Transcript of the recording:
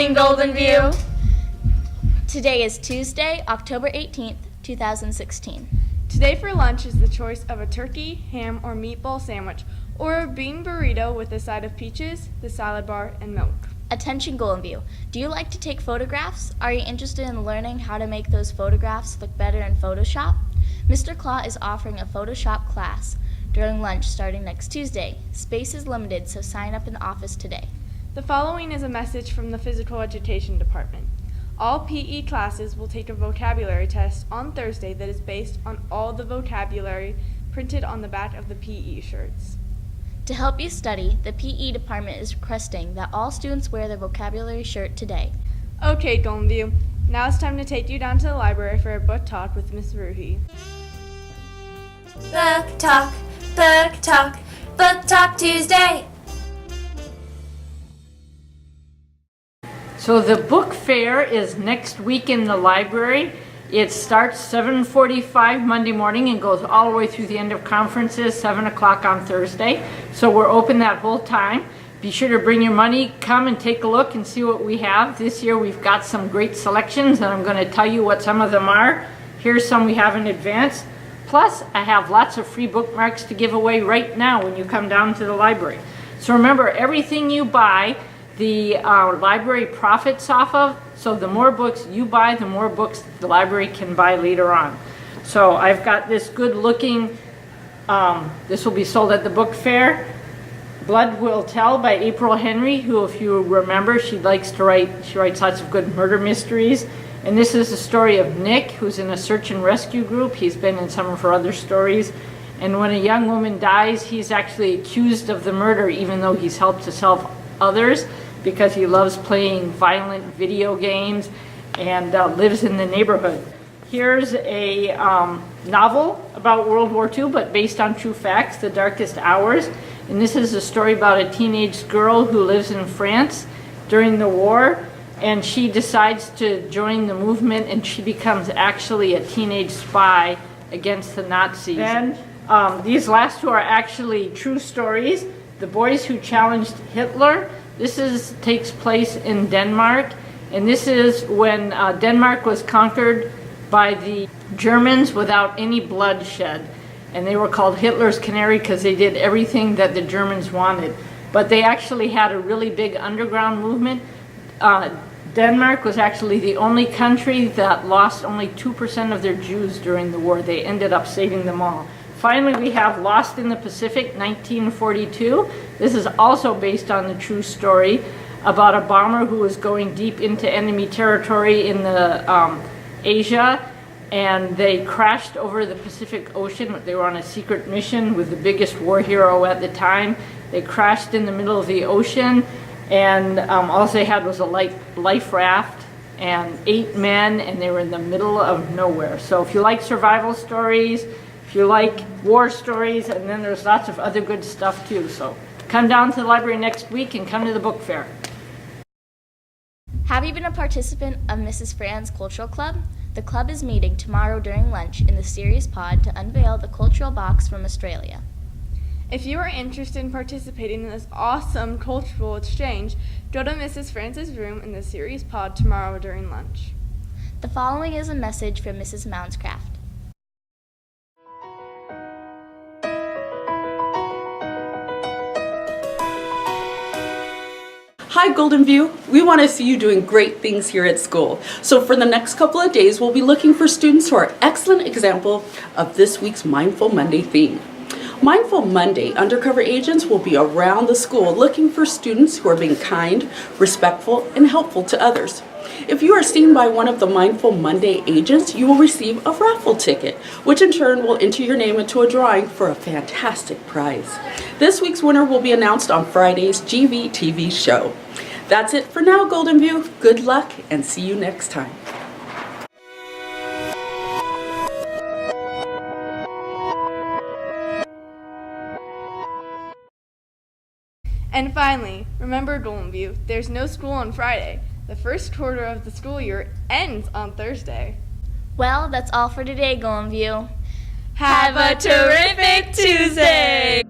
morning, Golden View. Today is Tuesday, October 18th, 2016. Today for lunch is the choice of a turkey, ham, or meatball sandwich, or a bean burrito with a side of peaches, the salad bar, and milk. Attention Golden View, do you like to take photographs? Are you interested in learning how to make those photographs look better in Photoshop? Mr. Claw is offering a Photoshop class during lunch starting next Tuesday. Space is limited, so sign up in the office today. The following is a message from the Physical Education Department. All PE classes will take a vocabulary test on Thursday that is based on all the vocabulary printed on the back of the PE shirts. To help you study, the PE department is requesting that all students wear their vocabulary shirt today. Okay, Golden View, now it's time to take you down to the library for a book talk with Miss Ruhi. Book talk, book talk, book talk Tuesday. So the book fair is next week in the library. It starts 7:45 Monday morning and goes all the way through the end of conferences, 7 o'clock on Thursday. So we're open that whole time. Be sure to bring your money, come and take a look and see what we have. This year we've got some great selections and I'm going to tell you what some of them are. Here's some we have in advance. Plus, I have lots of free bookmarks to give away right now when you come down to the library. So remember, everything you buy, the library profits off of, so the more books you buy, the more books the library can buy later on. So I've got this good looking, this will be sold at the book fair, Blood Will Tell by April Henry, who, if you remember, she writes lots of good murder mysteries. And this is the story of Nick, who's in a search and rescue group. He's been in some of her other stories. And when a young woman dies, he's actually accused of the murder, even though he's helped to solve others, because he loves playing violent video games and lives in the neighborhood. Here's a novel about World War II, but based on true facts, The Darkest Hours. And this is a story about a teenage girl who lives in France during the war, and she decides to join the movement, and she becomes actually a teenage spy against the Nazis. Then these last two are actually true stories. The Boys Who Challenged Hitler. This takes place in Denmark, and this is when Denmark was conquered by the Germans without any bloodshed. And they were called Hitler's Canary because they did everything that the Germans wanted. But they actually had a really big underground movement. Denmark was actually the only country that lost only 2% of their Jews during the war. They ended up saving them all. Finally, we have Lost in the Pacific, 1942. This is also based on the true story about a bomber who was going deep into enemy territory in the Asia, and they crashed over the Pacific Ocean. They were on a secret mission with the biggest war hero at the time. They crashed in the middle of the ocean, and all they had was a life raft and 8 men, and they were in the middle of nowhere. So if you like survival stories, if you like war stories, and then there's lots of other good stuff too. So come down to the library next week and come to the book fair. Have you been a participant of Mrs. Fran's Cultural Club? The club is meeting tomorrow during lunch in the Series Pod to unveil the cultural box from Australia. If you are interested in participating in this awesome cultural exchange, go to Mrs. Fran's room in the Series Pod tomorrow during lunch. The following is a message from Mrs. Mounscraft. Hi Golden View, we want to see you doing great things here at school. So for the next couple of days, we'll be looking for students who are an excellent example of this week's Mindful Monday theme. Mindful Monday undercover agents will be around the school looking for students who are being kind, respectful, and helpful to others. If you are seen by one of the Mindful Monday agents, you will receive a raffle ticket, which in turn will enter your name into a drawing for a fantastic prize. This week's winner will be announced on Friday's GVTV show. That's it for now, Golden View. Good luck and see you next time. And finally, remember Golden View, there's no school on Friday. The first quarter of the school year ends on Thursday. Well, that's all for today, Golden View. Have a terrific Tuesday!